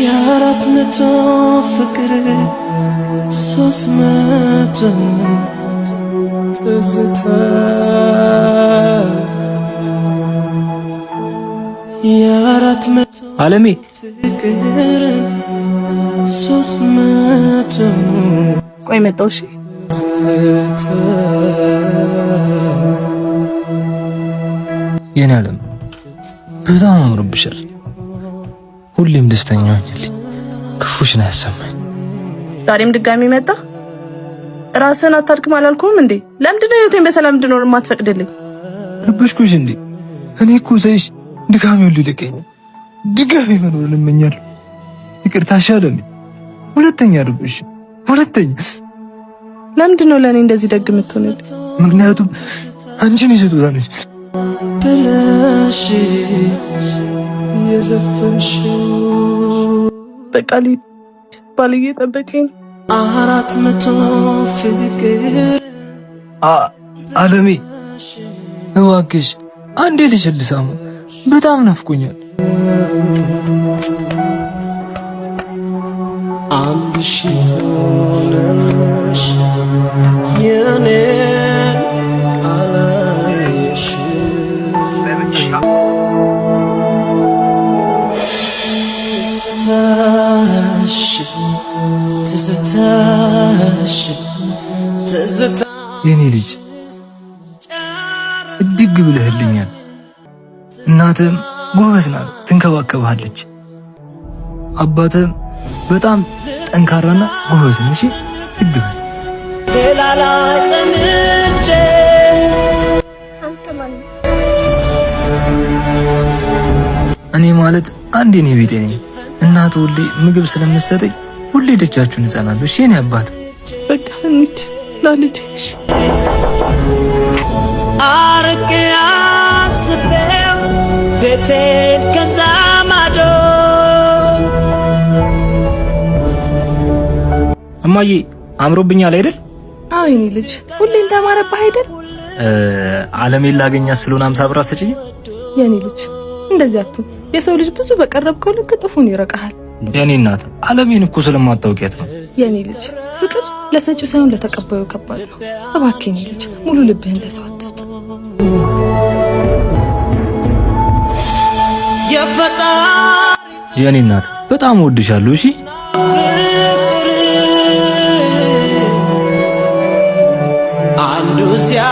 የአራት መቶ ፍቅር 300 ትዝታ የአራት መቶ አለሜ ፍቅር 300 ቆይ መጣው። እሺ የኔ ዓለም በጣም አምሮብሻል። ሁሌም ደስተኛ ሆኝልኝ፣ ክፉሽን አያሰማኝ። ዛሬም ድጋሚ መጣ። ራስህን አታድክም አላልኩም እንዴ? ለምንድን ነው ህይወቴን በሰላም እንድኖር የማትፈቅድልኝ? ረበሽኩሽ እንዴ? እኔ እኮ ሳይሽ ድጋሚው ሊልቀኝ ድጋሚ መኖር እመኛለሁ። ይቅርታ ሻለኝ። ሁለተኛ ረበሽ ሁለተኛ። ለምንድን ነው ለእኔ እንደዚህ ደግ የምትሆንልኝ? ምክንያቱም አንቺን የስጦታ ነሽ ብለሽ የዘፈንሽው በቃ ባልዬ ጠበቀኝ። 400 ፍቅር አለሜ እባክሽ አንዴ ልሽልሳሙ፣ በጣም ናፍቆኛል። አንድ ሺህ ሆነሽ የኔ አላየሽ ትዝታ የኔ ልጅ እድግ ብለህልኛል። እናትም ጎበዝ ናት፣ ትንከባከብሃለች። አባትም በጣም ጠንካራና ጎበዝ ነው። እሺ እድግ በል። ሌላ ላይ ጠንቼ እኔ ማለት አንዴ ነው ቢጤ ነኝ። እናት ሁሌ ምግብ ስለምትሰጠኝ ሁሌ ደጃችሁን እጸናለሁ። እሺ የኔ አባት በቃ እንሂድ ለልጅሽ አርቄ አስቤው ቤቴን ከዛ ማዶ እማዬ አምሮብኛል አይደል? አዎ የኔ ልጅ ሁሌ እንዳማረብህ አይደል? አለሜን ላገኛት ስለሆነ 50 ብር አሰጪኝ። የኔ ልጅ እንደዚህ አትሁን። የሰው ልጅ ብዙ በቀረብከው ልክ ጥፉን ይረቃሃል። የኔ እናት አለሜን እኮ ስለማታውቂያት ነው። የኔ ልጅ ፍቅር ለሰጪው ሳይሆን ለተቀባዩ ከባድ ነው። እባክህ የኔ ልጅ ሙሉ ልብህን ለሰው አትስጥ። የኔ እናት በጣም እወድሻለሁ። እሺ ፍቅር አንዱ ሲያ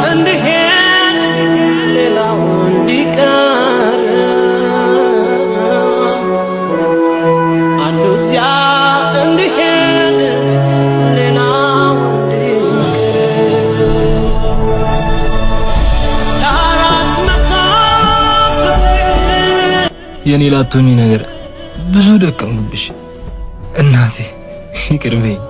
እንዲሄድ ሌላው እንዲቀር አንዱ ሲያ እንዲሄድ ሌላው እንዲቀር 400 ፍቅር የኔ ላቶኝ ነገር ብዙ ደከምኩብሽ እናቴ፣ ይቅር በይኝ።